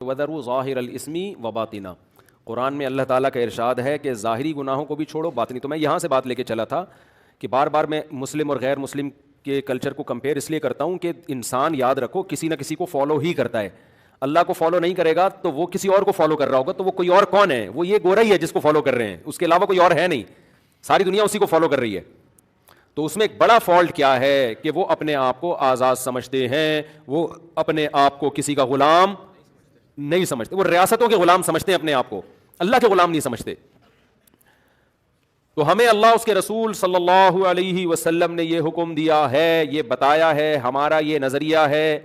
وَذَرُوا ظَاهِرَ الْإِثْمِ وَبَاطِنَهُ. قرآن میں اللہ تعالیٰ کا ارشاد ہے کہ ظاہری گناہوں کو بھی چھوڑو, باطنی. تو میں یہاں سے بات لے کے چلا تھا کہ بار بار میں مسلم اور غیر مسلم کے کلچر کو کمپیئر اس لیے کرتا ہوں کہ انسان یاد رکھو کسی نہ کسی کو فالو ہی کرتا ہے. اللہ کو فالو نہیں کرے گا تو وہ کسی اور کو فالو کر رہا ہوگا, تو وہ کوئی اور کون ہے؟ وہ یہ گورا ہی ہے جس کو فالو کر رہے ہیں, اس کے علاوہ کوئی اور ہے نہیں. ساری دنیا اسی کو فالو کر رہی ہے. تو اس میں ایک بڑا فالٹ کیا ہے کہ وہ اپنے آپ کو آزاد سمجھتے ہیں, وہ اپنے آپ کو کسی کا غلام نہیں سمجھتے, وہ ریاستوں کے غلام سمجھتے ہیں اپنے آپ کو, اللہ کے غلام نہیں سمجھتے. تو ہمیں اللہ اس کے رسول صلی اللہ علیہ وسلم نے یہ حکم دیا ہے, یہ بتایا ہے, ہمارا یہ نظریہ ہے,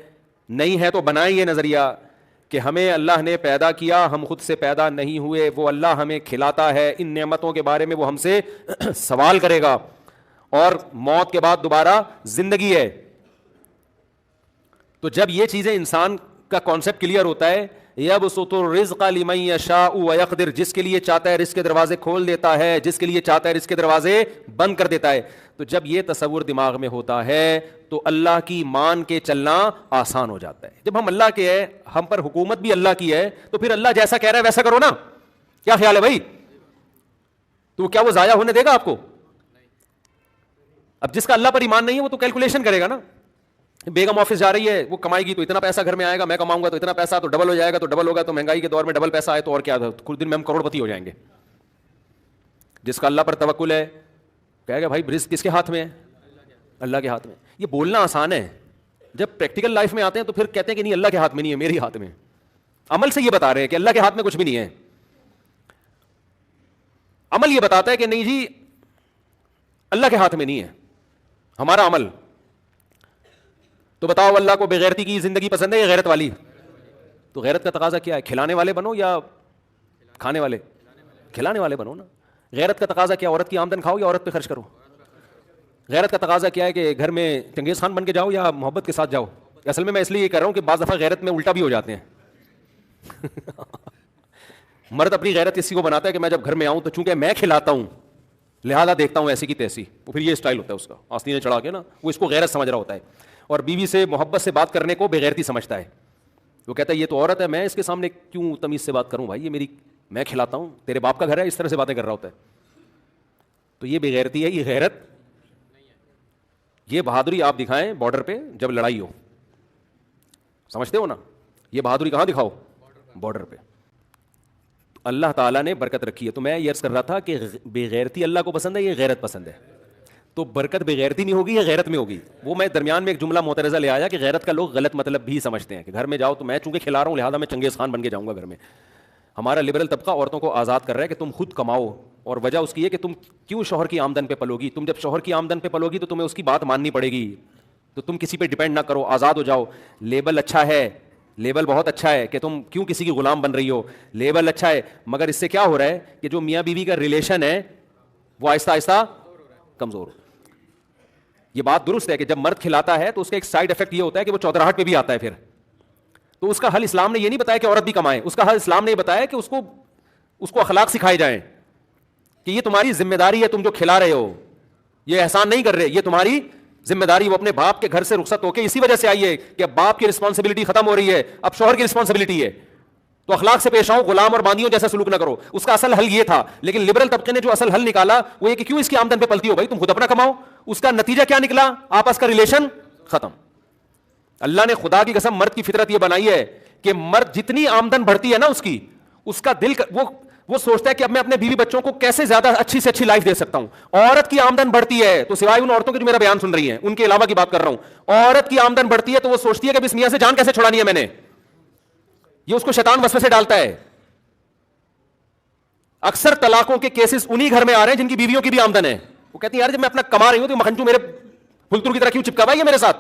نہیں ہے تو بنائیں یہ نظریہ کہ ہمیں اللہ نے پیدا کیا, ہم خود سے پیدا نہیں ہوئے, وہ اللہ ہمیں کھلاتا ہے, ان نعمتوں کے بارے میں وہ ہم سے سوال کرے گا, اور موت کے بعد دوبارہ زندگی ہے. تو جب یہ چیزیں انسان کا کانسیپٹ کلیئر ہوتا ہے, یبسط الرزق لمن یشاء ویقدر, جس کے لیے چاہتا ہے رزق کے دروازے کھول دیتا ہے, جس کے لیے چاہتا ہے رزق کے دروازے بند کر دیتا ہے. تو جب یہ تصور دماغ میں ہوتا ہے تو اللہ کی مان کے چلنا آسان ہو جاتا ہے. جب ہم اللہ کے ہیں, ہم پر حکومت بھی اللہ کی ہے, تو پھر اللہ جیسا کہہ رہا ہے ویسا کرو نا. کیا خیال ہے بھائی؟ تو کیا وہ ضائع ہونے دے گا آپ کو؟ اب جس کا اللہ پر ایمان نہیں ہے وہ تو کیلکولیشن کرے گا نا. بیگم آفس جا رہی ہے, وہ کمائے گی تو اتنا پیسہ گھر میں آئے گا, میں کماؤں گا تو اتنا پیسہ, تو ڈبل ہو جائے گا, تو ڈبل ہوگا, تو مہنگائی کے دور میں ڈبل پیسہ آئے تو اور کیا, کچھ دن میں ہم کروڑ پتی ہو جائیں گے. جس کا اللہ پر توکل ہے کہے گا بھائی رزق کس کے ہاتھ میں ہے؟ اللہ کے ہاتھ میں. یہ بولنا آسان ہے, جب پریکٹیکل لائف میں آتے ہیں تو پھر کہتے ہیں کہ نہیں اللہ کے ہاتھ میں نہیں ہے, میرے ہاتھ میں. عمل سے یہ بتا رہے ہیں کہ اللہ کے ہاتھ میں کچھ بھی نہیں ہے. عمل یہ بتاتا ہے کہ نہیں جی اللہ کے ہاتھ میں نہیں ہے ہمارا عمل. تو بتاؤ اللہ کو بغیرتی کی زندگی پسند ہے یا غیرت والی؟ تو غیرت کا تقاضا کیا ہے؟ کھلانے والے بنو یا کھانے والے؟ کھلانے والے بنو نا. غیرت کا تقاضا کیا؟ عورت کی آمدن کھاؤ یا عورت پہ خرچ کرو؟ غیرت کا تقاضا کیا ہے کہ گھر میں چنگیز خان بن کے جاؤ یا محبت کے ساتھ جاؤ؟ اصل میں اس لیے یہ کر رہا ہوں کہ بعض دفعہ غیرت میں الٹا بھی ہو جاتے ہیں. مرد اپنی غیرت اسی کو بناتا ہے کہ میں جب گھر میں آؤں تو چونکہ میں کھلاتا ہوں لہذا دیکھتا ہوں ایسی کی تیسی. وہ پھر یہ اسٹائل ہوتا ہے اس کا, آستینیں چڑھا کے نا, وہ اس کو غیرت سمجھ رہا ہوتا ہے. اور بیوی سے محبت سے بات کرنے کو بغیرتی سمجھتا ہے. وہ کہتا ہے یہ تو عورت ہے, میں اس کے سامنے کیوں تمیز سے بات کروں, بھائی یہ میری, میں کھلاتا ہوں, تیرے باپ کا گھر ہے, اس طرح سے باتیں کر رہا ہوتا ہے. تو یہ بغیرتی ہے, یہ غیرت. یہ بہادری آپ دکھائیں بارڈر پہ جب لڑائی ہو, سمجھتے ہو نا, یہ بہادری کہاں دکھاؤ؟ بارڈر پہ. اللہ تعالیٰ نے برکت رکھی ہے. تو میں یہ عرض کر رہا تھا کہ بغیرتی اللہ کو پسند ہے, یہ غیرت پسند ہے. تو برکت بغیرتی میں ہوگی یا غیرت میں ہوگی؟ وہ میں درمیان میں ایک جملہ معترضہ لے آیا کہ غیرت کا لوگ غلط مطلب بھی سمجھتے ہیں کہ گھر میں جاؤ تو میں چونکہ کھلا رہا ہوں لہٰذا میں چنگیز خان بن کے جاؤں گا گھر میں. ہمارا لبرل طبقہ عورتوں کو آزاد کر رہا ہے کہ تم خود کماؤ, اور وجہ اس کی ہے کہ تم کیوں شوہر کی آمدن پہ پلو گی. تم جب شوہر کی آمدن پہ پلو گی تو تمہیں اس کی بات ماننی پڑے گی, تو تم کسی پہ ڈیپینڈ نہ کرو, آزاد ہو جاؤ. لیبل اچھا ہے, لیبل بہت اچھا ہے کہ تم کیوں کسی کی غلام بن رہی ہو, لیبل اچھا ہے, مگر اس سے کیا ہو رہا ہے کہ جو میاں بیوی کا ریلیشن ہے وہ آہستہ آہستہ کمزور. یہ بات درست ہے کہ جب مرد کھلاتا ہے تو اس کا ایک سائیڈ افیکٹ یہ ہوتا ہے کہ وہ چودراہٹ پہ بھی آتا ہے پھر. تو اس کا حل اسلام نے یہ نہیں بتایا کہ عورت بھی کمائے, اس کا حل اسلام نے یہ بتایا کہ اس کو اخلاق سکھائے جائیں کہ یہ تمہاری ذمہ داری ہے, تم جو کھلا رہے ہو یہ احسان نہیں کر رہے, یہ تمہاری ذمہ داری. وہ اپنے باپ کے گھر سے رخصت ہو کے اسی وجہ سے آئی ہے کہ اب باپ کی رسپانسبلٹی ختم ہو رہی ہے, اب شوہر کی رسپانسبلٹی ہے. تو اخلاق سے پیش آؤ, غلام اور باندیوں جیسا سلوک نہ کرو. اس کا اصل حل یہ تھا, لیکن لبرل طبقے نے جو اصل حل نکالا وہ یہ کہ کیوں اس کی آمدن پہ پلتی ہو, بھائی تم خود اپنا کماؤ. اس کا نتیجہ کیا نکلا؟ آپس کا ریلیشن ختم. اللہ نے خدا کی قسم مرد کی فطرت یہ بنائی ہے کہ مرد جتنی آمدن بڑھتی ہے نا اس کا دل وہ سوچتا ہے کہ اب میں اپنے بیوی بچوں کو کیسے زیادہ اچھی سے اچھی لائف دے سکتا ہوں. عورت کی آمدن بڑھتی ہے تو سوائے ان عورتوں کے جو میرا بیان سن رہی ہیں ان کے علاوہ کی بات کر رہا ہوں, عورت کی آمدن بڑھتی ہے تو وہ سوچتی ہے کہ اس میاں سے جان کیسے چھڑانی ہے میں نے. یہ اس کو شیطان وسوسے ڈالتا ہے. اکثر طلاقوں کے کیسز انہی گھر میں آ رہے ہیں جن کی بیویوں کی بھی آمدن ہے. وہ کہتی ہے یار جب میں اپنا کما رہی ہوں تو مکھنچو میرے پھلتر کی طرح کیوں چپکا ہوا ہے یہ میرے ساتھ.